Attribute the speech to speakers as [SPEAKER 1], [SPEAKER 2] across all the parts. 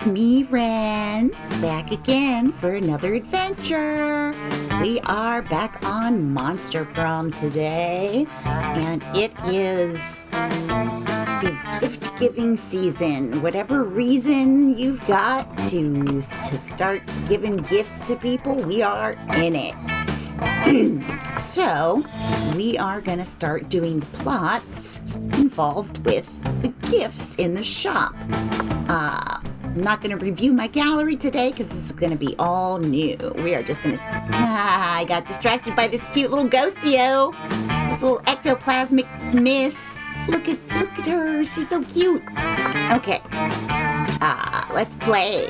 [SPEAKER 1] it's me, Ren, back again for another adventure. We are back on Monster Prom today, and it is the gift-giving season. Whatever reason you've got to start giving gifts to people, we are in it. So, we are going to start doing the plots involved with the gifts in the shop. I'm not going to review my gallery today because this is going to be all new. We are just going to... I got distracted by this cute little ghostio. This little ectoplasmic miss. Look at her. She's so cute. Okay. Let's play.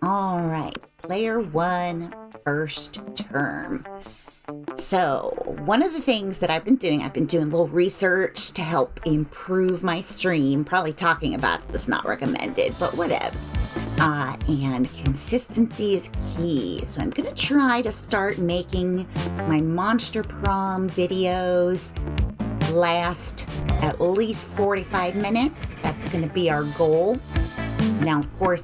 [SPEAKER 1] All right. Player 1, first term. So, one of the things that I've been doing a little research to help improve my stream. Probably talking about it is not recommended, but whatevs. And consistency is key. So I'm going to try to start making my Monster Prom videos last at least 45 minutes. That's going to be our goal. Now, of course,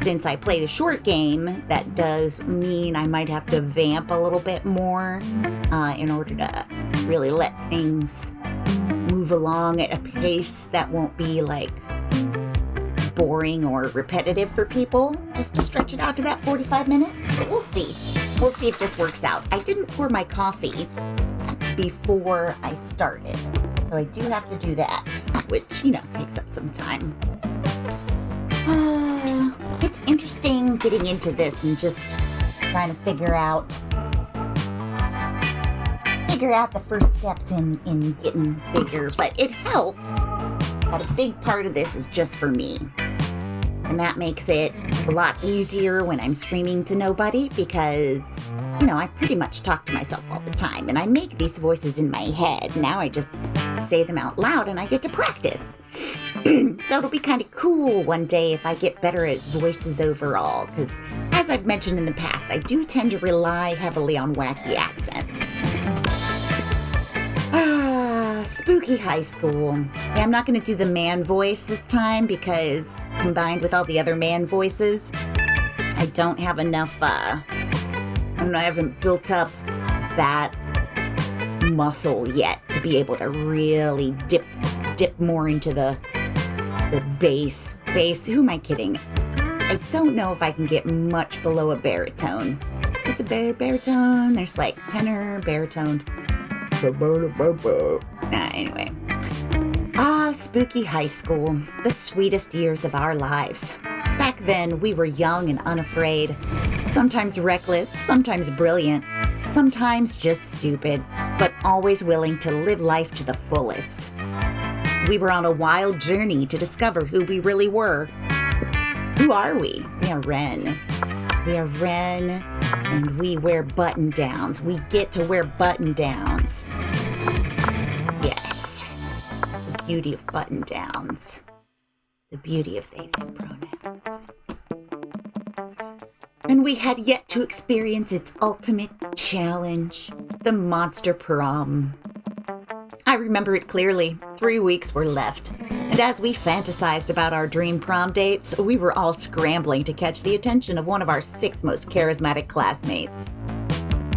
[SPEAKER 1] since I play the short game, that does mean I might have to vamp a little bit more in order to really let things move along at a pace that won't be like boring or repetitive for people, just to stretch it out to that 45 minutes. But we'll see. We'll see if this works out. I didn't pour my coffee before I started, so I do have to do that, which, takes up some time. It's interesting getting into this and just trying to figure out the first steps in getting bigger, but it helps that a big part of this is just for me. And that makes it a lot easier when I'm streaming to nobody because, I pretty much talk to myself all the time and I make these voices in my head. Now I just say them out loud and I get to practice. So it'll be kind of cool one day if I get better at voices overall, because as I've mentioned in the past, I do tend to rely heavily on wacky accents. Spooky high school. Yeah, I'm not going to do the man voice this time because combined with all the other man voices, I don't have enough, I haven't built up that muscle yet to be able to really dip more into the bass. Who am I kidding? I don't know if I can get much below a baritone. What's a baritone? There's like tenor, baritone. Anyway. Spooky high school. The sweetest years of our lives. Back then, we were young and unafraid. Sometimes reckless, sometimes brilliant, sometimes just stupid, but always willing to live life to the fullest. We were on a wild journey to discover who we really were. Who are we? We are Ren. We are Ren, and we wear button-downs. We get to wear button-downs. Yes. The beauty of button-downs. The beauty of they, them pronouns. And we had yet to experience its ultimate challenge, the Monster Prom. I remember it clearly. 3 weeks were left. And as we fantasized about our dream prom dates, we were all scrambling to catch the attention of one of our 6 most charismatic classmates.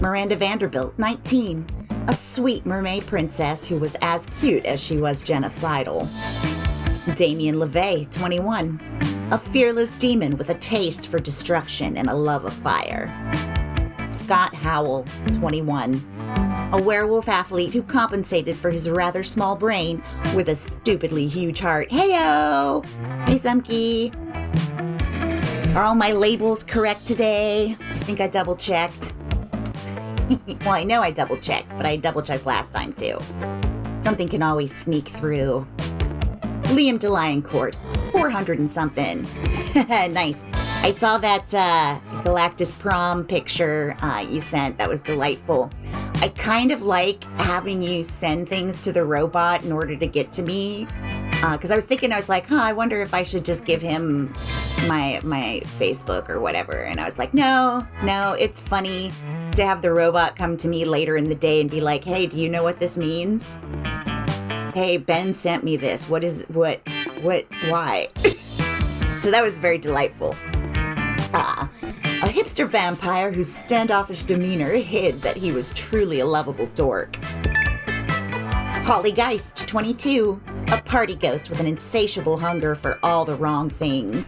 [SPEAKER 1] Miranda Vanderbilt, 19, a sweet mermaid princess who was as cute as she was genocidal. Damien LeVay, 21, a fearless demon with a taste for destruction and a love of fire. Scott Howell, 21, a werewolf athlete who compensated for his rather small brain with a stupidly huge heart. Heyo! Hey, Sumky. Are all my labels correct today? I think I double-checked. Well, I know I double-checked, but I double-checked last time, too. Something can always sneak through. Liam DeLioncourt, 400 and something. Nice. I saw that Galactus prom picture you sent. That was delightful. I kind of like having you send things to the robot in order to get to me. Because I was like, I wonder if I should just give him my Facebook or whatever. And I was like, no, it's funny to have the robot come to me later in the day and be like, hey, do you know what this means? Hey, Ben sent me this. What Why? So that was very delightful. A hipster vampire whose standoffish demeanor hid that he was truly a lovable dork. Holly Geist, 22, a party ghost with an insatiable hunger for all the wrong things.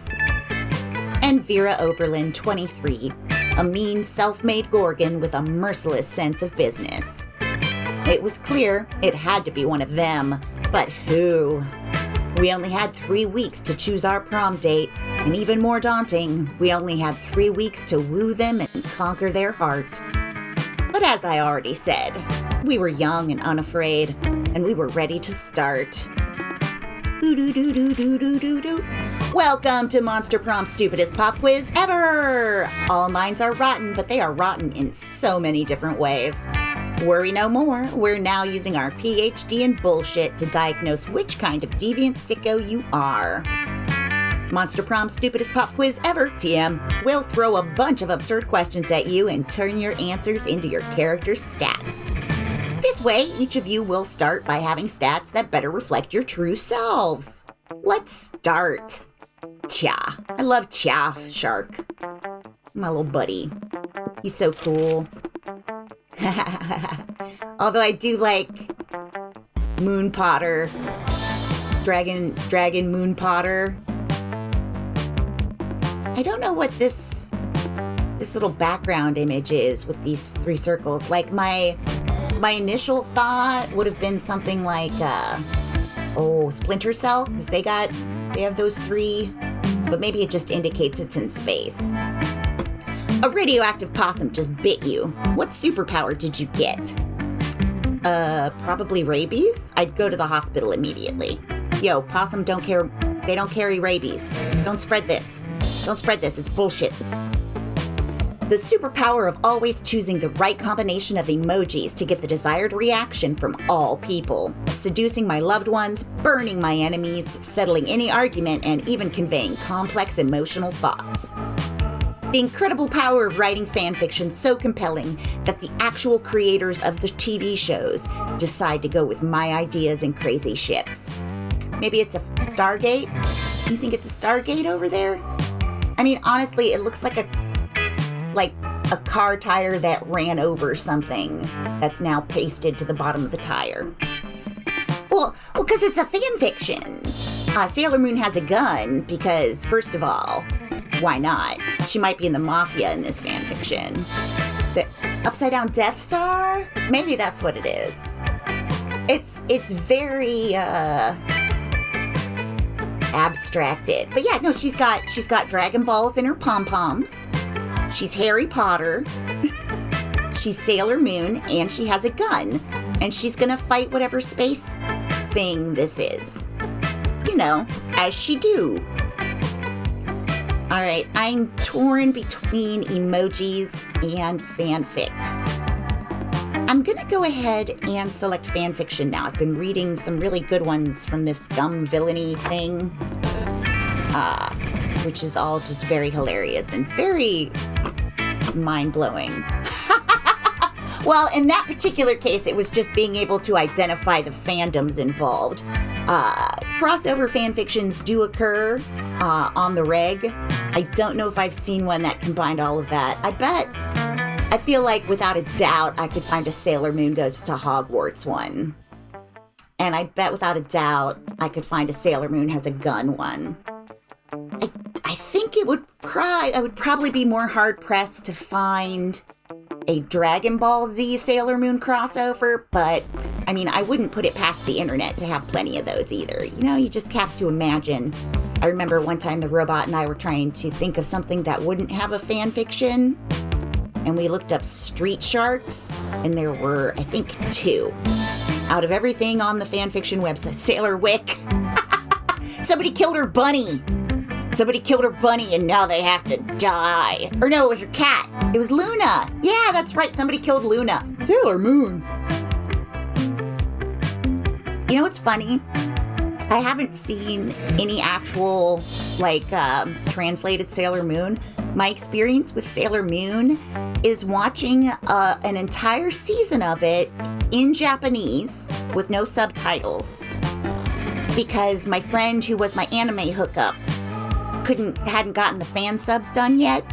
[SPEAKER 1] And Vera Oberlin, 23, a mean, self-made Gorgon with a merciless sense of business. It was clear it had to be one of them, but who? We only had 3 weeks to choose our prom date, and even more daunting, we only had 3 weeks to woo them and conquer their heart. But as I already said, we were young and unafraid, and we were ready to start. Welcome to Monster Prom's stupidest pop quiz ever! All minds are rotten, but they are rotten in so many different ways. Worry no more, we're now using our PhD in bullshit to diagnose which kind of deviant sicko you are. Monster Prom's stupidest pop quiz ever, TM, will throw a bunch of absurd questions at you and turn your answers into your character's stats. This way, each of you will start by having stats that better reflect your true selves. Let's start. Cha. I love Cha Shark. My little buddy. He's so cool. Although I do like Moon Potter. Dragon Moon Potter. I don't know what this little background image is with these 3 circles. Like my initial thought would have been something like Splinter Cell, because they have those 3, but maybe it just indicates it's in space. A radioactive possum just bit you. What superpower did you get? Probably rabies? I'd go to the hospital immediately. Yo, possum don't care. They don't carry rabies. Don't spread this. Don't spread this. It's bullshit. The superpower of always choosing the right combination of emojis to get the desired reaction from all people. Seducing my loved ones, burning my enemies, settling any argument, and even conveying complex emotional thoughts. The incredible power of writing fanfiction so compelling that the actual creators of the TV shows decide to go with my ideas and crazy ships. Maybe it's a Stargate? You think it's a Stargate over there? I mean, honestly, it looks like a car tire that ran over something that's now pasted to the bottom of the tire. Well, because it's a fanfiction. Sailor Moon has a gun because, first of all, why not? She might be in the mafia in this fanfiction. The upside down Death Star? Maybe that's what it is. It's very abstracted. But yeah, no, she's got Dragon Balls in her pom-poms. She's Harry Potter. She's Sailor Moon, and she has a gun. And she's gonna fight whatever space thing this is. You know, as she do. Alright, I'm torn between emojis and fanfic. I'm gonna go ahead and select fanfiction now. I've been reading some really good ones from this Scum Villainy thing, which is all just very hilarious and very mind-blowing. Well, in that particular case, it was just being able to identify the fandoms involved. Crossover fanfictions do occur on the reg. I don't know if I've seen one that combined all of that. I feel like without a doubt I could find a Sailor Moon Goes to Hogwarts one. And I bet without a doubt I could find a Sailor Moon Has a Gun one. I think I would probably be more hard-pressed to find a Dragon Ball Z Sailor Moon crossover, but I mean, I wouldn't put it past the internet to have plenty of those either. You know, you just have to imagine. I remember one time the robot and I were trying to think of something that wouldn't have a fan fiction, and we looked up Street Sharks, and there were, I think, 2. Out of everything on the fanfiction website, Sailor Wick. Somebody killed her bunny. And now they have to die. Or no, it was her cat. It was Luna. Yeah, that's right. Somebody killed Luna. Sailor Moon. You know what's funny? I haven't seen any actual, translated Sailor Moon. My experience with Sailor Moon is watching an entire season of it in Japanese with no subtitles. because my friend who was my anime hookup hadn't gotten the fan subs done yet.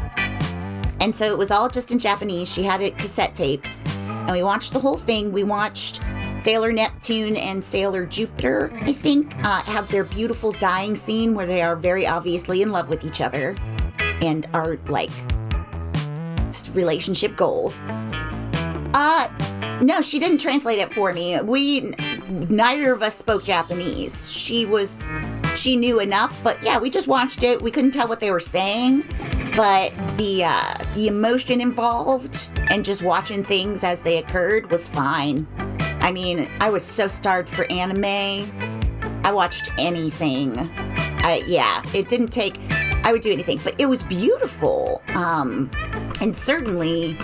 [SPEAKER 1] And so it was all just in Japanese. She had it cassette tapes. And we watched the whole thing. We watched Sailor Neptune and Sailor Jupiter, I think, have their beautiful dying scene where they are very obviously in love with each other and are, like, relationship goals. No, she didn't translate it for me. Neither of us spoke Japanese. She knew enough, but yeah, we just watched it. We couldn't tell what they were saying, but the emotion involved and just watching things as they occurred was fine. I mean, I was so starved for anime. I watched anything. It didn't take... I would do anything, but it was beautiful. And certainly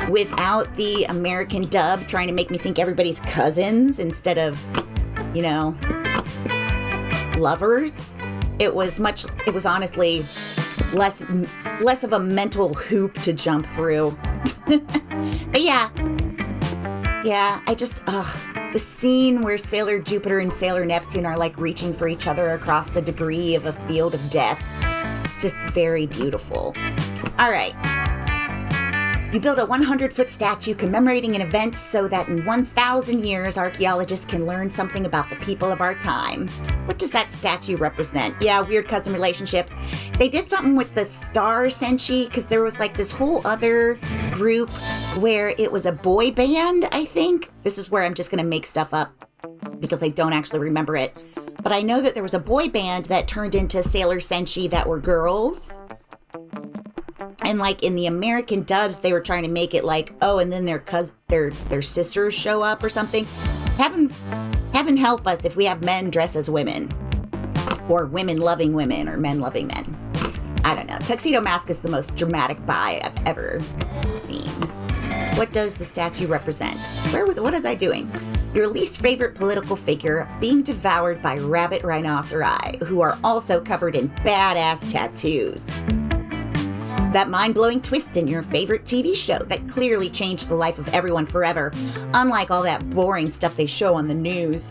[SPEAKER 1] without the American dub trying to make me think everybody's cousins instead of, lovers. It was honestly less of a mental hoop to jump through. But yeah, I just, the scene where Sailor Jupiter and Sailor Neptune are like reaching for each other across the debris of a field of death. It's just very beautiful. All right. You build a 100-foot statue commemorating an event so that in 1,000 years, archaeologists can learn something about the people of our time. What does that statue represent? Yeah, weird cousin relationships. They did something with the Star Senshi because there was like this whole other group where it was a boy band, I think. This is where I'm just going to make stuff up because I don't actually remember it. But I know that there was a boy band that turned into Sailor Senshi that were girls. And like in the American dubs, they were trying to make it like, and then their sisters show up or something. Heaven help us if we have men dress as women, or women loving women, or men loving men. I don't know. Tuxedo Mask is the most dramatic buy I've ever seen. What does the statue represent? What was I doing? Your least favorite political figure being devoured by rabbit rhinoceri, who are also covered in badass tattoos. That mind-blowing twist in your favorite TV show that clearly changed the life of everyone forever, unlike all that boring stuff they show on the news.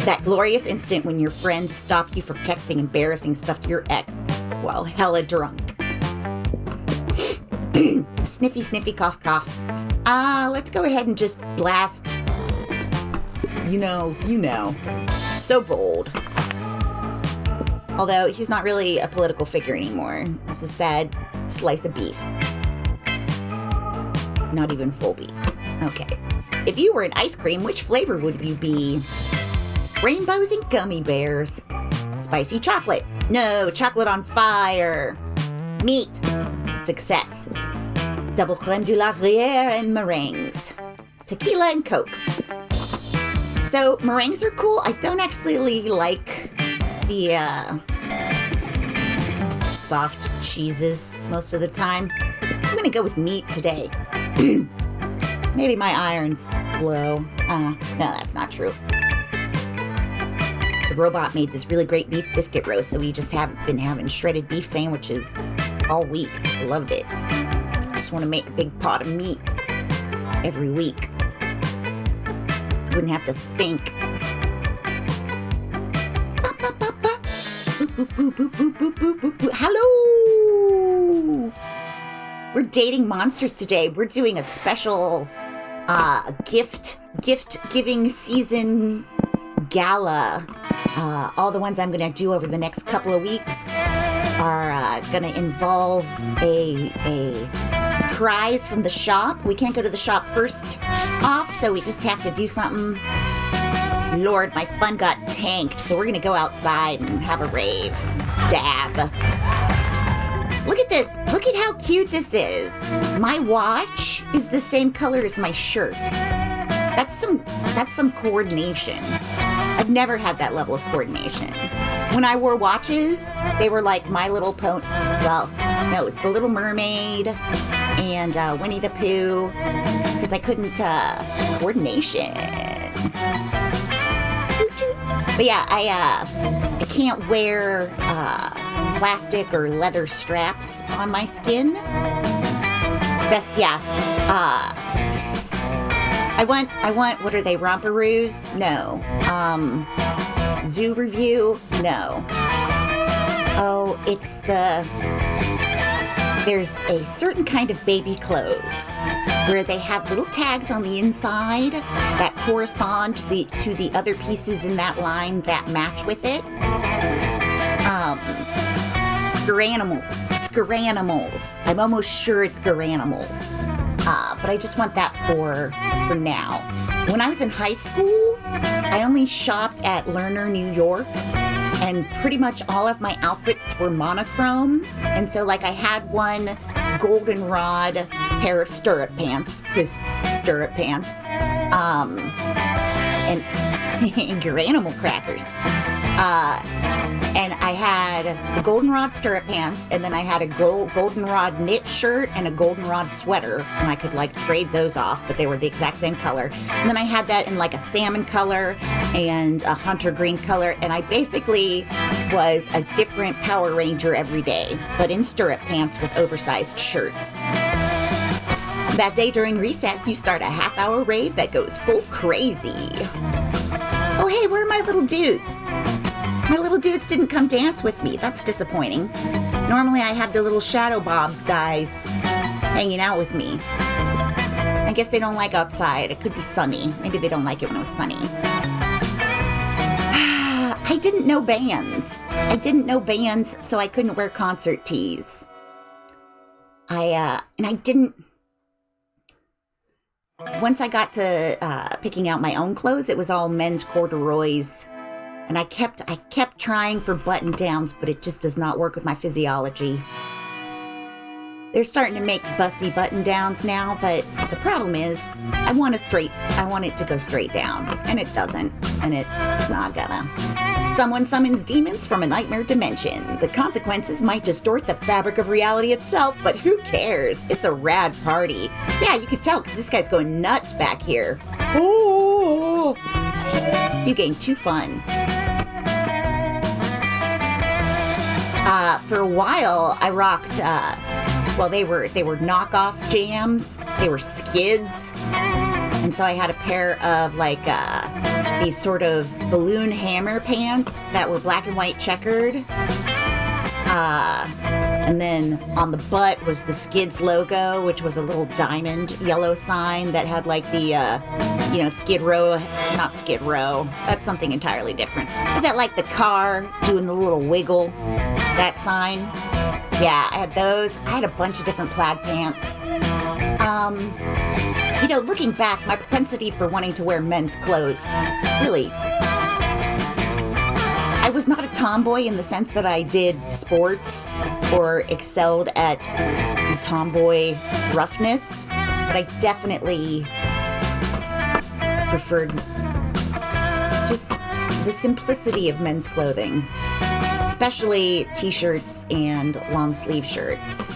[SPEAKER 1] That glorious instant when your friends stopped you from texting embarrassing stuff to your ex while hella drunk. Sniffy, sniffy, cough, cough. Let's go ahead and just blast. You know. So bold. Although he's not really a political figure anymore. This is a sad slice of beef. Not even full beef. Okay. If you were an ice cream, which flavor would you be? Rainbows and gummy bears. Spicy chocolate. No, chocolate on fire. Meat. Success. Double creme de la Gruyere and meringues. Tequila and Coke. So meringues are cool. I don't actually like the soft cheeses most of the time. I'm gonna go with meat today. Maybe my iron's low. No, that's not true. The robot made this really great beef biscuit roast, so we just haven't been having shredded beef sandwiches all week. I loved it. Just want to make a big pot of meat every week. Wouldn't have to think. Hello! We're dating monsters today. We're doing a special gift giving season gala. All the ones I'm going to do over the next couple of weeks are going to involve a prize from the shop. We can't go to the shop first off, so we just have to do something. Lord, my fun got tanked, so we're gonna go outside and have a rave. Dab. Look at this. Look at how cute this is. My watch is the same color as my shirt. That's some coordination. I've never had that level of coordination. When I wore watches, they were like My Little Pony. Well, no, it was The Little Mermaid and Winnie the Pooh, because I couldn't coordination. But yeah, I can't wear plastic or leather straps on my skin. I want, what are they, romperoos? No. Zoo review? No. Oh, there's a certain kind of baby clothes where they have little tags on the inside that correspond to the other pieces in that line that match with it. Garanimals. It's Garanimals. I'm almost sure it's Garanimals. But I just want that for now. When I was in high school, I only shopped at Lerner, New York, and pretty much all of my outfits were monochrome. And so, like, I had one goldenrod pair of stirrup pants, because stirrup pants, and Garanimal crackers. And I had the goldenrod stirrup pants, and then I had a goldenrod knit shirt and a goldenrod sweater, and I could like trade those off, but they were the exact same color. And then I had that in like a salmon color and a hunter green color, and I basically was a different Power Ranger every day, but in stirrup pants with oversized shirts. That day during recess, you start a half-hour rave that goes full crazy. Oh hey, where are my little dudes? My little dudes didn't come dance with me. That's disappointing. Normally I have the little Shadow Bobs guys hanging out with me. I guess they don't like outside. It could be sunny. Maybe they don't like it when it was sunny. I didn't know bands. So I couldn't wear concert tees. Once I got to picking out my own clothes, it was all men's corduroys. And I kept trying for button downs, but it just does not work with my physiology. They're starting to make busty button downs now, but the problem is I want it to go straight down, and it doesn't, and it's not gonna. Someone summons demons from a nightmare dimension. The consequences might distort the fabric of reality itself, but who cares? It's a rad party. Yeah, you could tell because this guy's going nuts back here. Oh! You gained 2 fun. For a while, I rocked, they were knockoff jams. They were skids. And so I had a pair of, these sort of balloon hammer pants that were black and white checkered. And then on the butt was the Skids logo, which was a little diamond yellow sign that had the, Skid Row, not Skid Row. That's something entirely different. But that the car doing the little wiggle, that sign. Yeah, I had those. I had a bunch of different plaid pants. Looking back, my propensity for wanting to wear men's clothes, really, I was not a tomboy in the sense that I did sports or excelled at the tomboy roughness, but I definitely preferred just the simplicity of men's clothing, especially t-shirts and long sleeve shirts.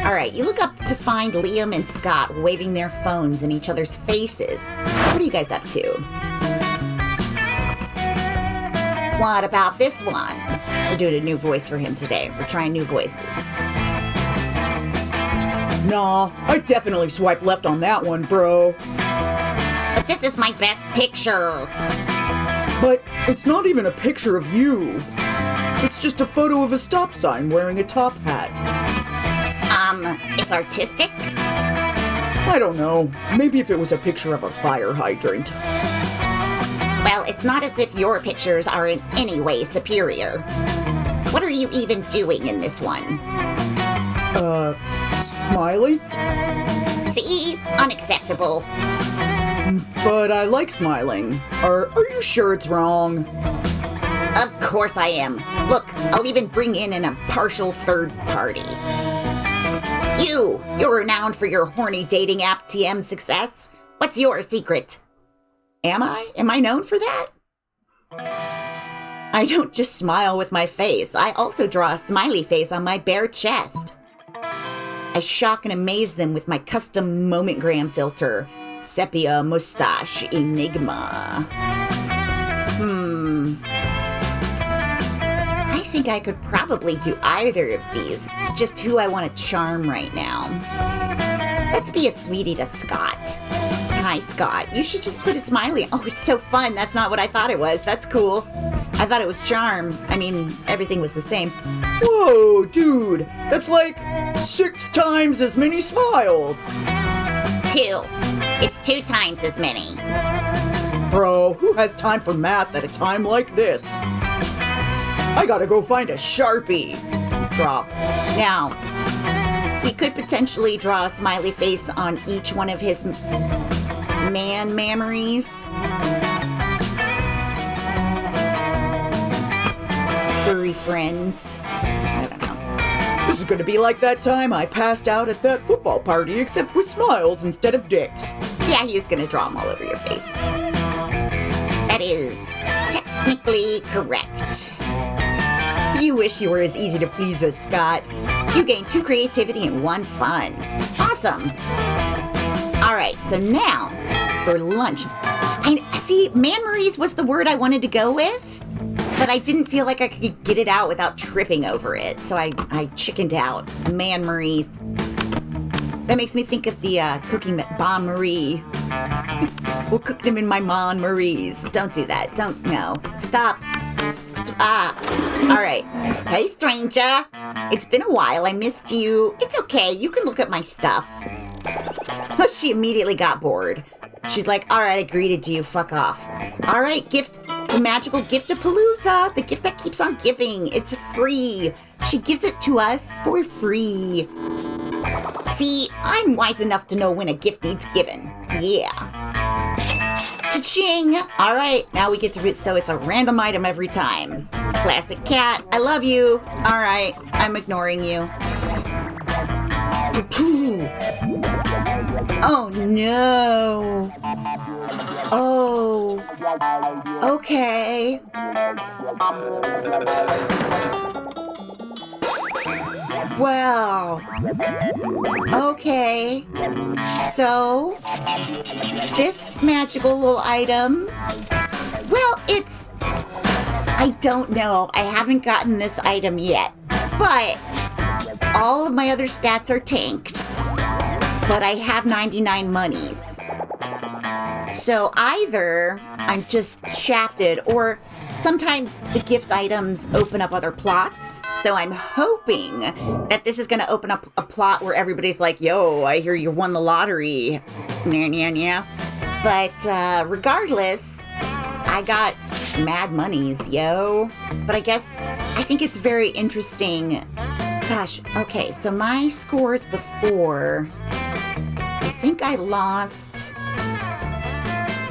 [SPEAKER 1] All right, you look up to find Liam and Scott waving their phones in each other's faces. What are you guys up to? What about this one? We're doing a new voice for him today. We're trying new voices.
[SPEAKER 2] Nah, I definitely swiped left on that one, bro.
[SPEAKER 1] But this is my best picture.
[SPEAKER 2] But it's not even a picture of you. It's just a photo of a stop sign wearing a top hat.
[SPEAKER 1] It's artistic?
[SPEAKER 2] I don't know. Maybe if it was a picture of a fire hydrant.
[SPEAKER 1] Well, it's not as if your pictures are in any way superior. What are you even doing in this one?
[SPEAKER 2] Smiling?
[SPEAKER 1] See? Unacceptable.
[SPEAKER 2] But I like smiling. Are you sure it's wrong?
[SPEAKER 1] Of course I am. Look, I'll even bring in an impartial third party. You're renowned for your horny dating app TM success. What's your secret? Am I? Am I known for that? I don't just smile with my face. I also draw a smiley face on my bare chest. I shock and amaze them with my custom Momentgram filter, Sepia Mustache Enigma. I think I could probably do either of these. It's just who I want to charm right now. Let's be a sweetie to Scott. Hi, Scott. You should just put a smiley. Oh, it's so fun. That's not what I thought it was. That's cool. I thought it was charm. I mean, everything was the same.
[SPEAKER 2] Whoa, dude, that's like 6 times as many smiles.
[SPEAKER 1] 2. It's 2 times as many.
[SPEAKER 2] Bro, who has time for math at a time like this? I gotta go find a Sharpie.
[SPEAKER 1] Draw. Now, he could potentially draw a smiley face on each one of his man memories. Furry friends. I don't know.
[SPEAKER 2] This is gonna be like that time I passed out at that football party, except with smiles instead of dicks.
[SPEAKER 1] Yeah, he's gonna draw them all over your face. That is technically correct. You wish you were as easy to please as Scott. You gained 2 creativity and 1 fun. Awesome. All right, so now for lunch. I see, man-maries was the word I wanted to go with, but I didn't feel like I could get it out without tripping over it, so I chickened out. Man-maries. That makes me think of the cooking Bon Marie. We'll cook them in my Mon Marie's. Don't do that. Don't, no. Stop. All right. Hey, stranger. It's been a while. I missed you. It's okay. You can look at my stuff. She immediately got bored. She's like, all right, I greeted you. Fuck off. All right, the magical GIFTAPALOOZA. The gift that keeps on giving. It's free. She gives it to us for free. See, I'm wise enough to know when a gift needs given. Yeah. Cha-ching! All right, now we get to so it's a random item every time. Classic cat, I love you. All right, I'm ignoring you. Oh no. Oh. Okay. Well, okay, so this magical little item, well, I don't know, I haven't gotten this item yet, but all of my other stats are tanked, but I have 99 monies. So either I'm just shafted, or sometimes the gift items open up other plots. So I'm hoping that this is going to open up a plot where everybody's like, yo, I hear you won the lottery. Nya, nya, nya. But regardless, I got mad monies, yo. But I think it's very interesting. Gosh, okay, so my scores before, I think I lost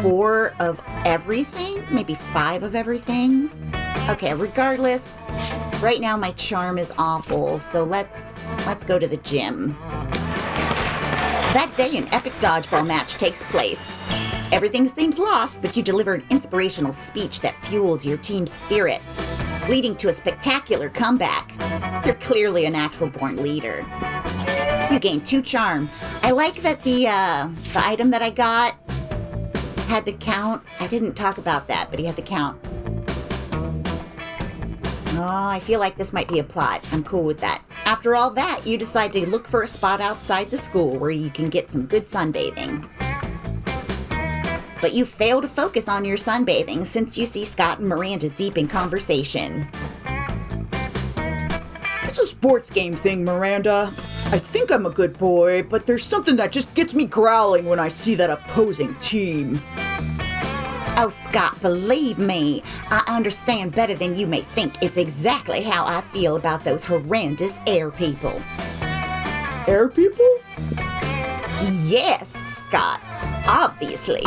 [SPEAKER 1] 4 of everything, maybe 5 of everything. Okay, regardless, right now my charm is awful, so let's go to the gym. That day, an epic dodgeball match takes place. Everything seems lost, but you deliver an inspirational speech that fuels your team's spirit, leading to a spectacular comeback. You're clearly a natural-born leader. You gain 2 charm. I like that the item that I got had the count. I didn't talk about that, but he had the count. Oh, I feel like this might be a plot. I'm cool with that. After all that, you decide to look for a spot outside the school where you can get some good sunbathing. But you fail to focus on your sunbathing since you see Scott and Miranda deep in conversation.
[SPEAKER 2] It's a sports game thing, Miranda. I think I'm a good boy, but there's something that just gets me growling when I see that opposing team.
[SPEAKER 1] Oh, Scott, believe me, I understand better than you may think. It's exactly how I feel about those horrendous air people.
[SPEAKER 2] Air people?
[SPEAKER 1] Yes, Scott. Obviously,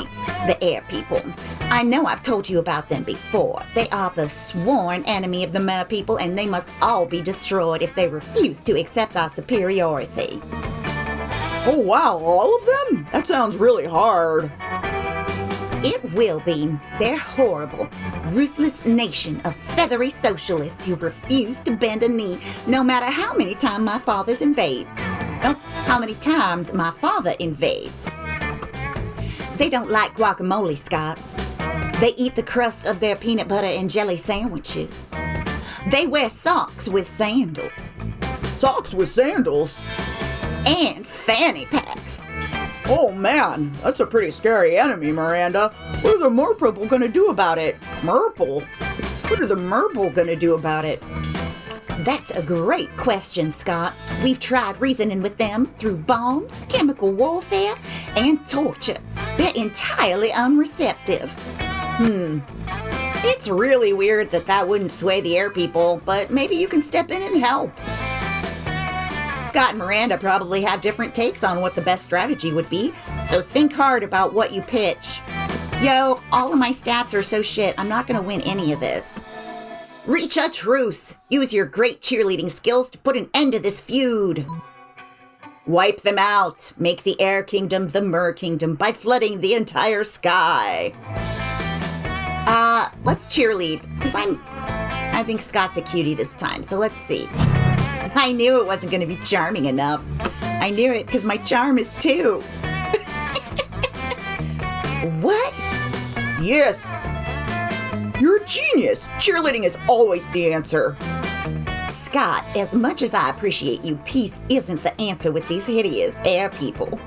[SPEAKER 1] the air people. I know I've told you about them before. They are the sworn enemy of the mer people, and they must all be destroyed if they refuse to accept our superiority.
[SPEAKER 2] Oh wow, all of them? That sounds really hard.
[SPEAKER 1] It will be. They're horrible, ruthless nation of feathery socialists who refuse to bend a knee no matter how many times my father's invade. Oh, how many times my father invades. They don't like guacamole, Scott. They eat the crusts of their peanut butter and jelly sandwiches. They wear socks with sandals.
[SPEAKER 2] Socks with sandals?
[SPEAKER 1] And fanny packs.
[SPEAKER 2] Oh man, that's a pretty scary enemy, Miranda. What are the mer people gonna do about it? Merple? What are the Merple gonna do about it?
[SPEAKER 1] That's a great question, Scott. We've tried reasoning with them through bombs, chemical warfare, and torture. They're entirely unreceptive. It's really weird that wouldn't sway the air people, but maybe you can step in and help. Scott and Miranda probably have different takes on what the best strategy would be, so think hard about what you pitch. Yo, all of my stats are so shit, I'm not gonna win any of this. Reach a truce! Use your great cheerleading skills to put an end to this feud. Wipe them out. Make the Air Kingdom the Mer Kingdom by flooding the entire sky. Let's cheerlead, because I think Scott's a cutie this time, so let's see. I knew it wasn't going to be charming enough. I knew it, because my charm is 2. What?
[SPEAKER 2] Yes. You're a genius. Cheerleading is always the answer.
[SPEAKER 1] Scott, as much as I appreciate you, peace isn't the answer with these hideous air people.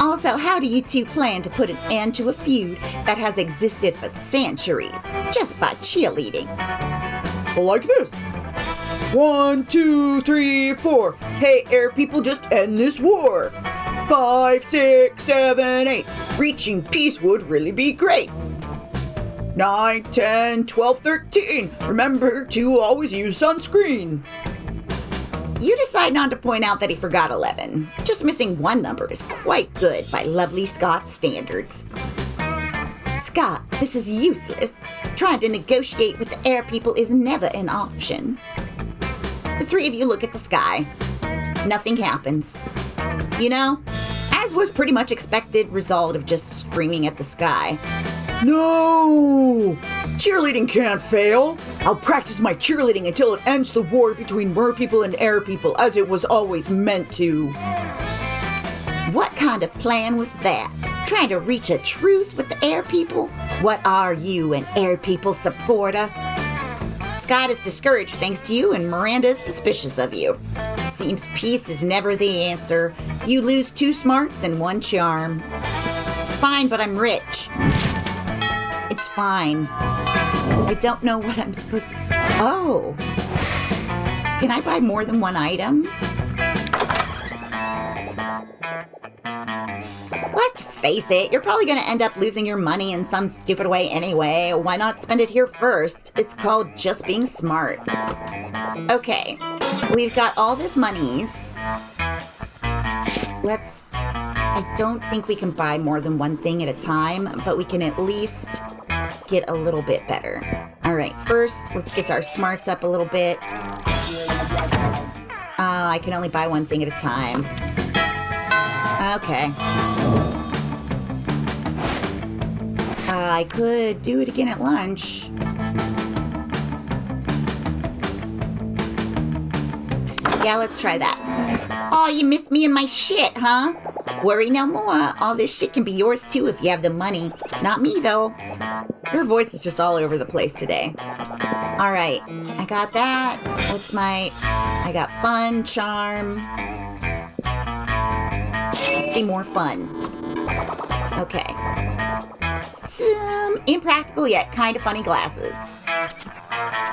[SPEAKER 1] Also, how do you two plan to put an end to a feud that has existed for centuries just by cheerleading?
[SPEAKER 2] Like this. 1, 2, 3, 4. Hey, air people, just end this war. 5, 6, 7, 8. Reaching peace would really be great. 9, 10, 12, 13. Remember to always use sunscreen.
[SPEAKER 1] You decide not to point out that he forgot 11. Just missing one number is quite good by lovely Scott's standards. Scott, this is useless. Trying to negotiate with the air people is never an option. The 3 of you look at the sky. Nothing happens. You know, as was pretty much expected result of just screaming at the sky.
[SPEAKER 2] No! Cheerleading can't fail. I'll practice my cheerleading until it ends the war between mer people and air people as it was always meant to.
[SPEAKER 1] What kind of plan was that? Trying to reach a truce with the air people? What are you, an air people supporter? Scott is discouraged thanks to you, and Miranda is suspicious of you. Seems peace is never the answer. You lose 2 smarts and 1 charm. Fine, but I'm rich. It's fine. I don't know what I'm supposed to... Oh. Can I buy more than 1 item? Let's face it, you're probably going to end up losing your money in some stupid way anyway. Why not spend it here first? It's called just being smart. Okay, we've got all this monies. I don't think we can buy more than 1 thing at a time, but we can at least get a little bit better. All right, first, let's get our smarts up a little bit. I can only buy 1 thing at a time. Okay. I could do it again at lunch. Yeah, let's try that. Oh, you missed me and my shit, huh? Worry no more. All this shit can be yours too if you have the money. Not me, though. Your voice is just all over the place today. All right, I got that. I got fun, charm. Let's be more fun. Okay. Some impractical yet kind of funny glasses.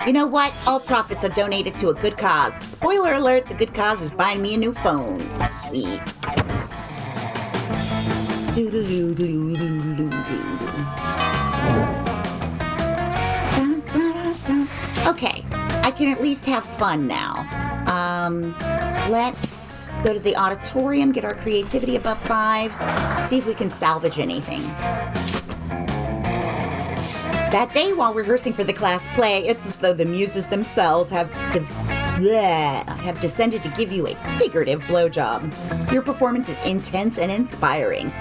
[SPEAKER 1] You know what? All profits are donated to a good cause. Spoiler alert, the good cause is buying me a new phone. Sweet. Okay, I can at least have fun now. Let's go to the auditorium, get our creativity above 5, see if we can salvage anything. That day, while rehearsing for the class play, it's as though the muses themselves have descended to give you a figurative blowjob. Your performance is intense and inspiring.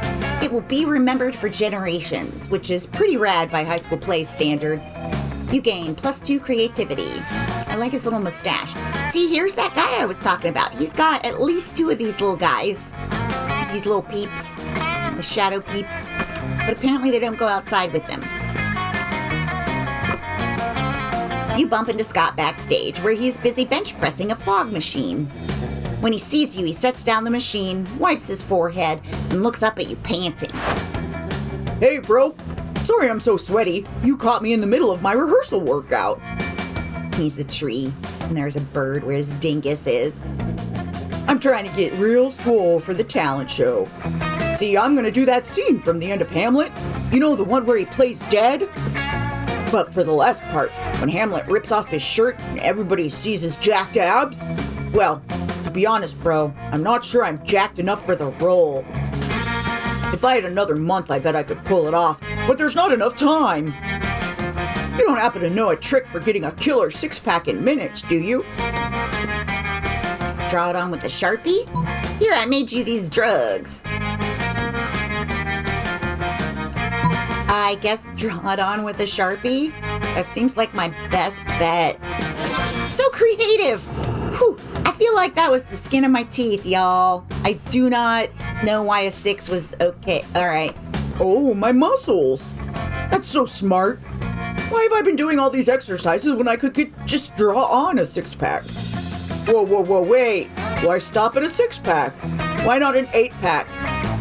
[SPEAKER 1] It will be remembered for generations, which is pretty rad by high school play standards. You gain +2 creativity. I like his little mustache. See, here's that guy I was talking about. He's got at least 2 of these little guys. These little peeps. The shadow peeps. But apparently they don't go outside with him. You bump into Scott backstage, where he's busy bench pressing a fog machine. When he sees you, he sets down the machine, wipes his forehead, and looks up at you panting.
[SPEAKER 2] Hey, bro. Sorry I'm so sweaty. You caught me in the middle of my rehearsal workout.
[SPEAKER 1] He's the tree, and there's a bird where his dingus is.
[SPEAKER 2] I'm trying to get real swole for the talent show. See, I'm gonna do that scene from the end of Hamlet. You know, the one where he plays dead? But for the last part, when Hamlet rips off his shirt and everybody sees his jacked abs, well, to be honest, bro, I'm not sure I'm jacked enough for the role. If I had another month, I bet I could pull it off, but there's not enough time. You don't happen to know a trick for getting a killer six-pack in minutes, do you?
[SPEAKER 1] Draw it on with a Sharpie? Here, I made you these drugs. I guess draw it on with a Sharpie? That seems like my best bet. So creative! Whew, I feel like that was the skin of my teeth, y'all. I do not know why a 6 was okay. Alright.
[SPEAKER 2] Oh, my muscles! That's so smart. Why have I been doing all these exercises when I could just draw on a six-pack? Whoa, wait. Why stop at a six-pack? Why not an 8-pack?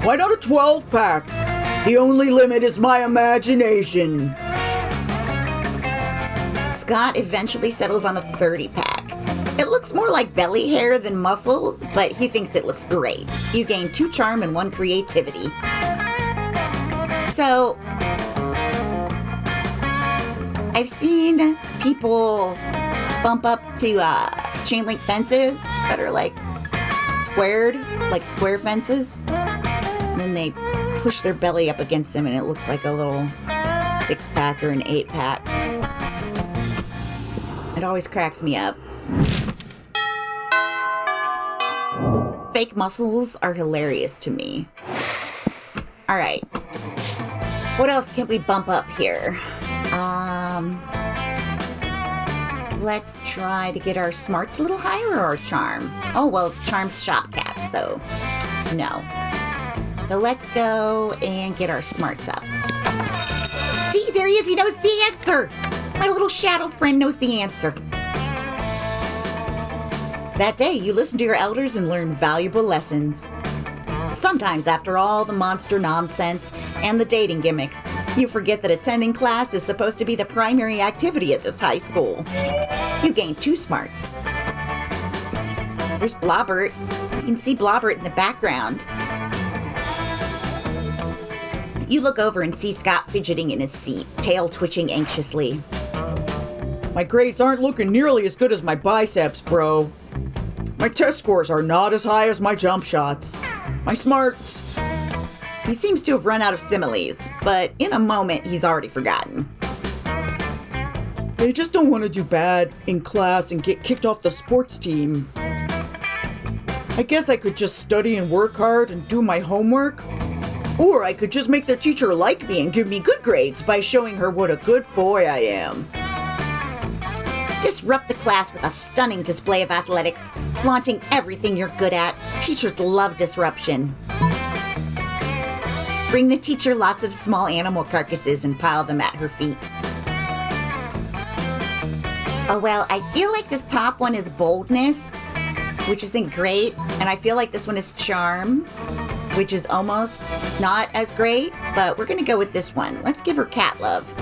[SPEAKER 2] Why not a 12-pack? The only limit is my imagination.
[SPEAKER 1] Scott eventually settles on a 30-pack. It looks more like belly hair than muscles, but he thinks it looks great. You gain 2 charm and 1 creativity. So, I've seen people bump up to chain link fences that are like squared, like square fences. And then they push their belly up against them and it looks like a little 6-pack or an 8-pack. It always cracks me up. Fake muscles are hilarious to me. All right. What else can we bump up here? Let's try to get our smarts a little higher or our charm. Oh, well, charm's shop cat, so no. So let's go and get our smarts up. See, there he is. He knows the answer. My little shadow friend knows the answer. That day, you listen to your elders and learn valuable lessons. Sometimes, after all the monster nonsense and the dating gimmicks, you forget that attending class is supposed to be the primary activity at this high school. You gain 2 smarts. There's Blobbert. You can see Blobbert in the background. You look over and see Scott fidgeting in his seat, tail twitching anxiously.
[SPEAKER 2] My grades aren't looking nearly as good as my biceps, bro. My test scores are not as high as my jump shots. My smarts.
[SPEAKER 1] He seems to have run out of similes, but in a moment he's already forgotten.
[SPEAKER 2] They just don't want to do bad in class and get kicked off the sports team. I guess I could just study and work hard and do my homework. Or I could just make the teacher like me and give me good grades by showing her what a good boy I am.
[SPEAKER 1] Disrupt the class with a stunning display of athletics, flaunting everything you're good at. Teachers love disruption. Bring the teacher lots of small animal carcasses and pile them at her feet. Oh, well, I feel like this top one is boldness, which isn't great. And I feel like this one is charm, which is almost not as great. But we're going to go with this one. Let's give her cat love.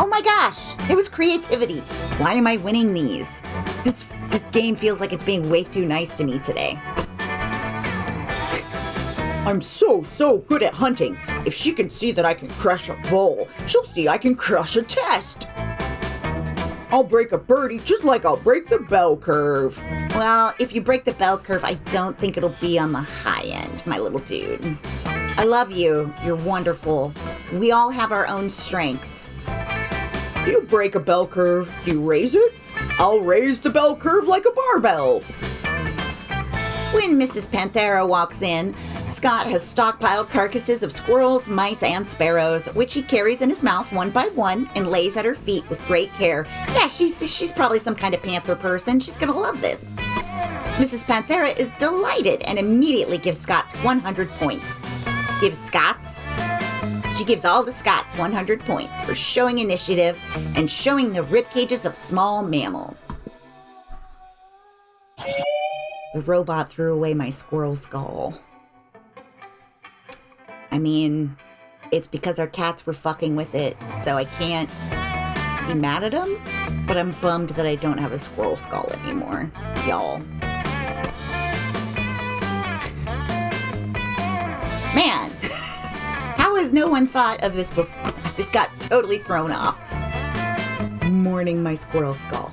[SPEAKER 1] Oh my gosh, it was creativity. Why am I winning these? This game feels like it's being way too nice to me today.
[SPEAKER 2] I'm so good at hunting. If she can see that I can crush a bull, she'll see I can crush a test. I'll break a birdie just like I'll break the bell curve.
[SPEAKER 1] Well, if you break the bell curve, I don't think it'll be on the high end, my little dude. I love you. You're wonderful. We all have our own strengths.
[SPEAKER 2] You break a bell curve, you raise it? I'll raise the bell curve like a barbell.
[SPEAKER 1] When Mrs. Panthera walks in, Scott has stockpiled carcasses of squirrels, mice, and sparrows, which he carries in his mouth one by one and lays at her feet with great care. Yeah, she's probably some kind of panther person. She's gonna love this. Mrs. Panthera is delighted and immediately gives Scott's 100 points. She gives all the Scotts 100 points for showing initiative and showing the rib cages of small mammals. The robot threw away my squirrel skull. I mean, it's because our cats were fucking with it, so I can't be mad at them, but I'm bummed that I don't have a squirrel skull anymore, y'all. Man, how has no one thought of this before? It got totally thrown off. Mourning my squirrel skull.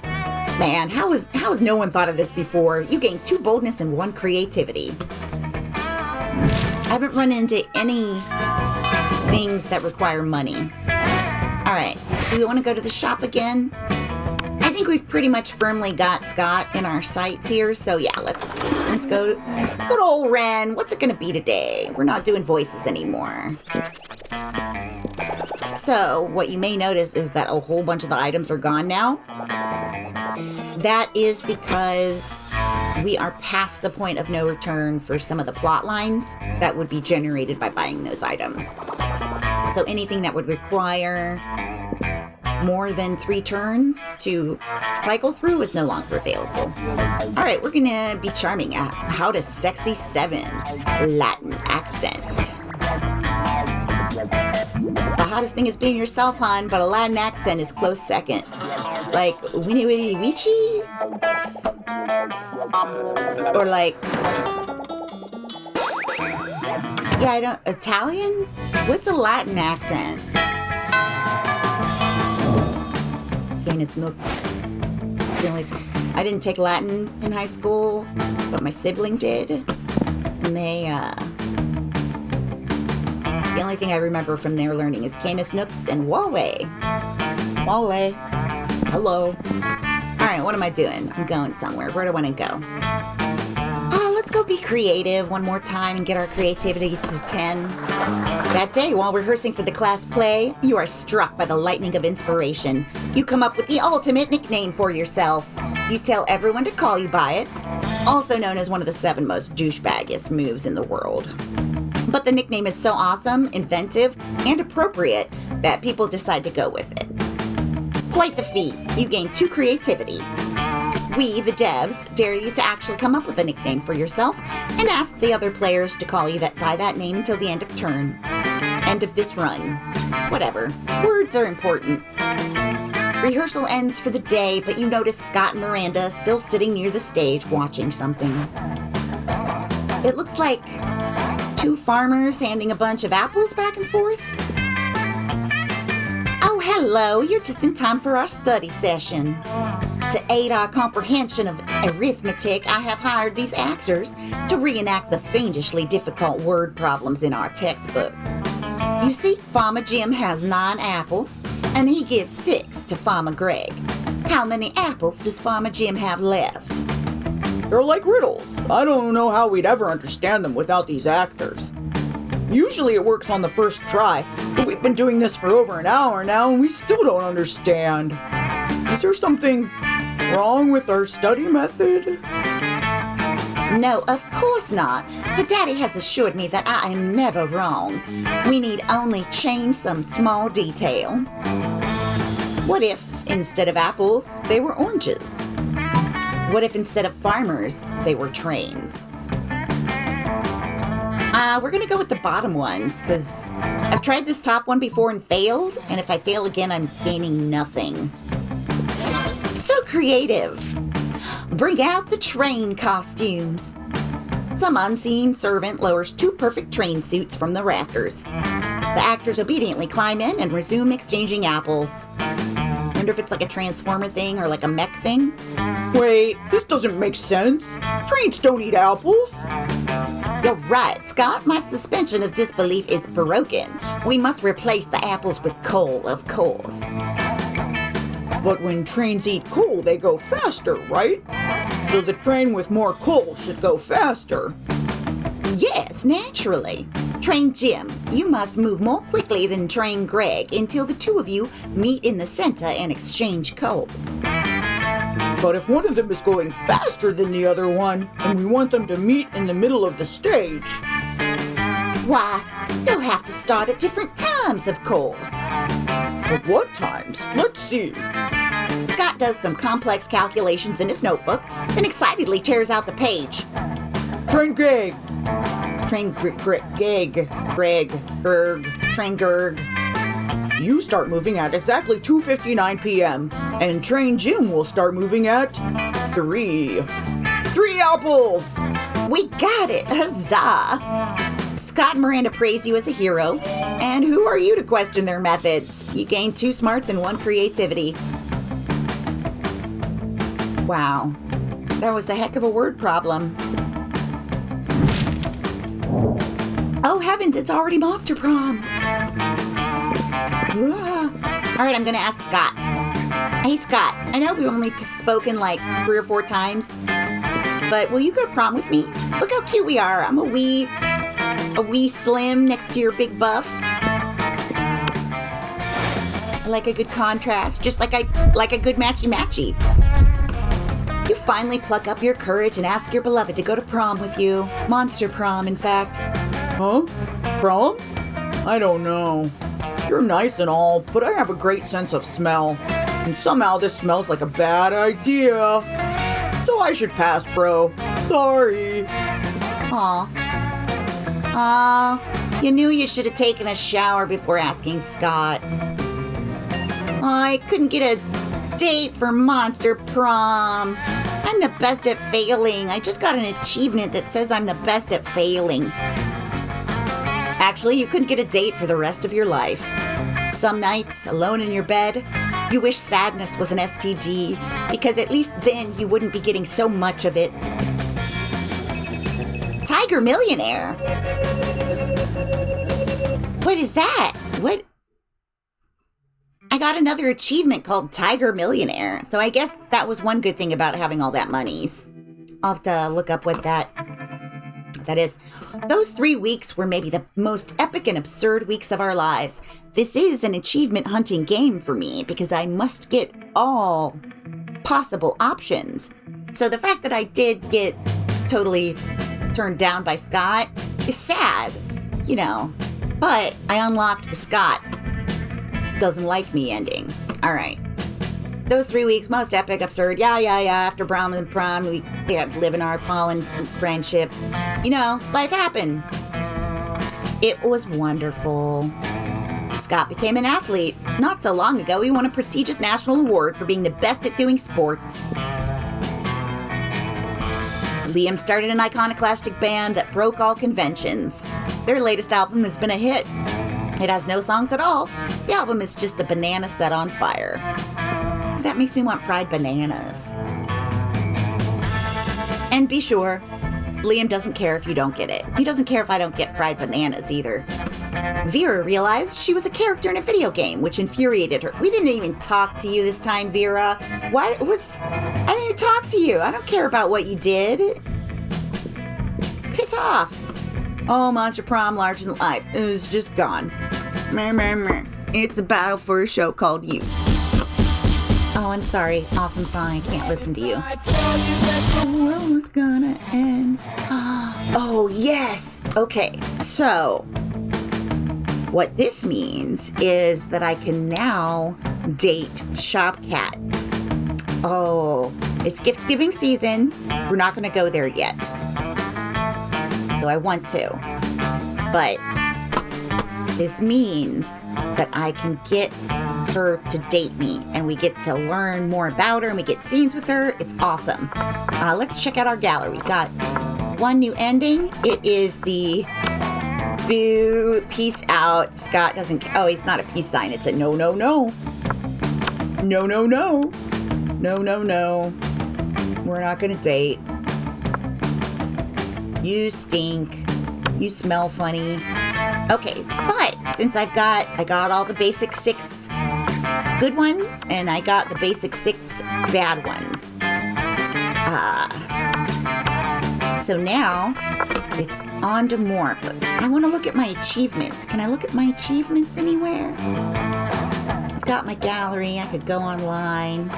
[SPEAKER 1] Man, how has no one thought of this before? You gain 2 boldness and 1 creativity. I haven't run into any things that require money. All right, do we want to go to the shop again? I think we've pretty much firmly got Scott in our sights here, so yeah, let's go. Good old Ren, what's it gonna be today? We're not doing voices anymore. So, what you may notice is that a whole bunch of the items are gone now. That is because we are past the point of no return for some of the plot lines that would be generated by buying those items. So anything that would require more than 3 turns to cycle through is no longer available. All right, we're gonna be charming. How to Sexy 7 Latin accent. The hottest thing is being yourself, hon, but a Latin accent is close second. Like, winnie winnie wichi? Or like, yeah, I don't, Italian? What's a Latin accent? Canis Nook. It's the only, I didn't take Latin in high school, but my sibling did. And they, the only thing I remember from their learning is Canis Nooks and Wale. Wale. Hello. All right, what am I doing? I'm going somewhere. Where do I want to go? Let's go be creative one more time and get our creativity to 10. That day, while rehearsing for the class play, you are struck by the lightning of inspiration. You come up with the ultimate nickname for yourself. You tell everyone to call you by it, also known as one of the 7 most douchebaggest moves in the world. But the nickname is so awesome, inventive, and appropriate that people decide to go with it. Quite the feat. You gain 2 creativity. We, the devs, dare you to actually come up with a nickname for yourself and ask the other players to call you by that name until the end of turn. End of this run. Whatever. Words are important. Rehearsal ends for the day, but you notice Scott and Miranda still sitting near the stage watching something. It looks like 2 farmers handing a bunch of apples back and forth. Oh, hello. You're just in time for our study session. To aid our comprehension of arithmetic, I have hired these actors to reenact the fiendishly difficult word problems in our textbook. You see, Farmer Jim has 9 apples, and he gives 6 to Farmer Greg. How many apples does Farmer Jim have left?
[SPEAKER 2] They're like riddles. I don't know how we'd ever understand them without these actors. Usually it works on the first try, but we've been doing this for over an hour now and we still don't understand. Is there something wrong with our study method?
[SPEAKER 1] No, of course not, for Daddy has assured me that I am never wrong. We need only change some small detail. What if, instead of apples, they were oranges? What if instead of farmers, they were trains? We're gonna go with the bottom one, because I've tried this top one before and failed, and if I fail again, I'm gaining nothing. So creative. Bring out the train costumes. Some unseen servant lowers 2 perfect train suits from the rafters. The actors obediently climb in and resume exchanging apples. Wonder if it's like a transformer thing or like a mech thing.
[SPEAKER 2] Wait, this doesn't make sense. Trains don't eat apples.
[SPEAKER 1] You're right, Scott. My suspension of disbelief is broken. We must replace the apples with coal, of course.
[SPEAKER 2] But when trains eat coal, they go faster, right? So the train with more coal should go faster.
[SPEAKER 1] Yes, naturally. Train Jim, you must move more quickly than Train Greg until the 2 of you meet in the center and exchange coal.
[SPEAKER 2] But if one of them is going faster than the other one, and we want them to meet in the middle of the stage...
[SPEAKER 1] Why, they'll have to start at different times, of course.
[SPEAKER 2] At what times? Let's see.
[SPEAKER 1] Scott does some complex calculations in his notebook, then excitedly tears out the page.
[SPEAKER 2] Train Greg.
[SPEAKER 1] Train Greg, Berg, Train Gerg.
[SPEAKER 2] You start moving at exactly 2:59 p.m. and Train Jim will start moving at 3. 3 apples!
[SPEAKER 1] We got it! Huzzah! Scott and Miranda praise you as a hero. And who are you to question their methods? You gained 2 smarts and 1 creativity. Wow. That was a heck of a word problem. Oh heavens, it's already Monster Prom! Alright, I'm gonna ask Scott. Hey Scott, I know we've only spoken like 3 or 4 times, but will you go to prom with me? Look how cute we are. I'm a wee slim next to your big buff. I like a good contrast, just like I like a good matchy-matchy. You finally pluck up your courage and ask your beloved to go to prom with you. Monster Prom, in fact.
[SPEAKER 2] Huh? Prom? I don't know. You're nice and all, but I have a great sense of smell. And somehow this smells like a bad idea. So I should pass, bro. Sorry.
[SPEAKER 1] Aw, you knew you should have taken a shower before asking Scott. I couldn't get a date for Monster Prom. I'm the best at failing. I just got an achievement that says I'm the best at failing. Actually, you couldn't get a date for the rest of your life. Some nights, alone in your bed, you wish sadness was an STG, because at least then you wouldn't be getting so much of it. Tiger Millionaire? What is that? What? I got another achievement called Tiger Millionaire, so I guess that was one good thing about having all that monies. I'll have to look up what that is. Those 3 weeks were maybe the most epic and absurd weeks of our lives. This is an achievement hunting game for me because I must get all possible options. So the fact that I did get totally turned down by Scott is sad, you know, but I unlocked the Scott doesn't like me ending. All right. Those 3 weeks, most epic, absurd, yeah. After prom and prom, we live in our pollen friendship. You know, life happened. It was wonderful. Scott became an athlete. Not so long ago, he won a prestigious national award for being the best at doing sports. Liam started an iconoclastic band that broke all conventions. Their latest album has been a hit. It has no songs at all. The album is just a banana set on fire. That makes me want fried bananas. And be sure, Liam doesn't care if you don't get it. He doesn't care if I don't get fried bananas either. Vera realized she was a character in a video game, which infuriated her. We didn't even talk to you this time, Vera. I didn't even talk to you. I don't care about what you did. Piss off. Oh, Monster Prom, larger than life. It was just gone. It's a battle for a show called You. Oh, I'm sorry. Awesome song. I can't listen to you. The world was gonna end. Oh, yes. Okay, so what this means is that I can now date Shopcat. Oh, it's gift giving season. We're not going to go there yet, though I want to. But this means that I can get her to date me, and we get to learn more about her, and we get scenes with her. It's awesome. Let's check out our gallery. We got one new ending. It is the boo, peace out. Scott doesn't. Oh, it's not a peace sign. It's a no, no, no. No, no, no. No, no, no. We're not gonna date. You stink. You smell funny. Okay, but since I got all the basic 6 good ones, and I got the basic 6 bad ones. So now it's on to more, but I want to look at my achievements. Can I look at my achievements anywhere? I've got my gallery. I could go online.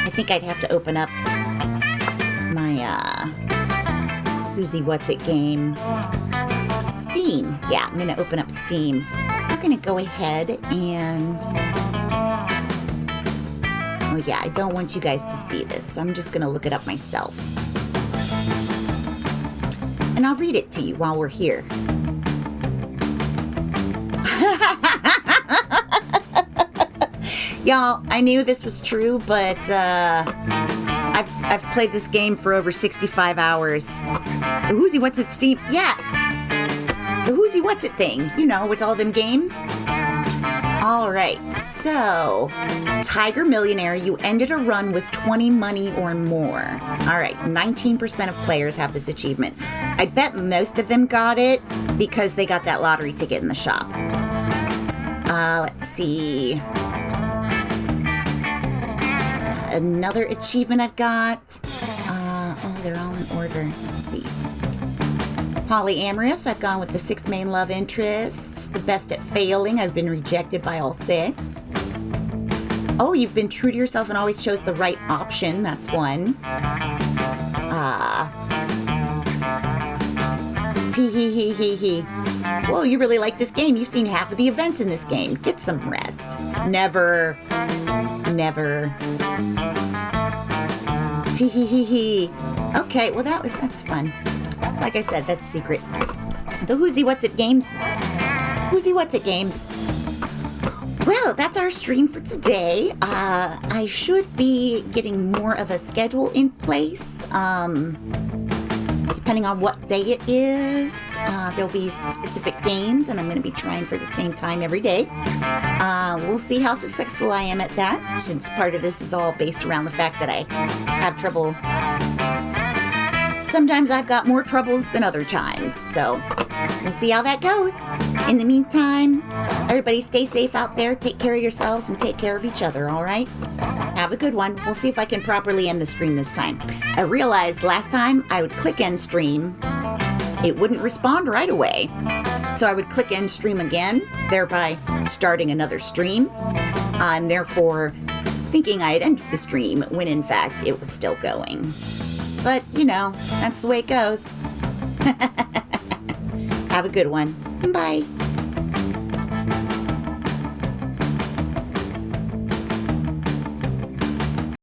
[SPEAKER 1] I think I'd have to open up my Who's What's It game. Steam. Yeah, I'm gonna open up Steam. I'm gonna go ahead and oh yeah, I don't want you guys to see this, so I'm just gonna look it up myself. And I'll read it to you while we're here. Y'all, I knew this was true, but I've played this game for over 65 hours. The Who's He What's It Steam? Yeah, the Who's He What's It thing. You know, with all them games. All right, so Tiger Millionaire, you ended a run with 20 money or more. All right, 19% of players have this achievement. I bet most of them got it because they got that lottery ticket in the shop. Let's see. Another achievement I've got. Oh, they're all in order. Let's see. Polyamorous, I've gone with the 6 main love interests. The best at failing, I've been rejected by all 6. Oh, you've been true to yourself and always chose the right option. That's one. Tee hee hee hee hee. Whoa, you really like this game. You've seen half of the events in this game. Get some rest. Never. Never. Tee hee hee hee. Okay, well that's fun. Like I said, that's secret. The Who's He What's It games. Who's He What's It games. Well, that's our stream for today. I should be getting more of a schedule in place. Depending on what day it is, there'll be specific games, and I'm going to be trying for the same time every day. We'll see how successful I am at that, since part of this is all based around the fact that I have trouble. Sometimes I've got more troubles than other times, so we'll see how that goes. In the meantime, everybody stay safe out there, take care of yourselves, and take care of each other, all right? Have a good one. We'll see if I can properly end the stream this time. I realized last time I would click end stream, it wouldn't respond right away. So I would click end stream again, thereby starting another stream, and therefore thinking I had ended the stream when in fact it was still going. But, you know, that's the way it goes. Have a good one. Bye.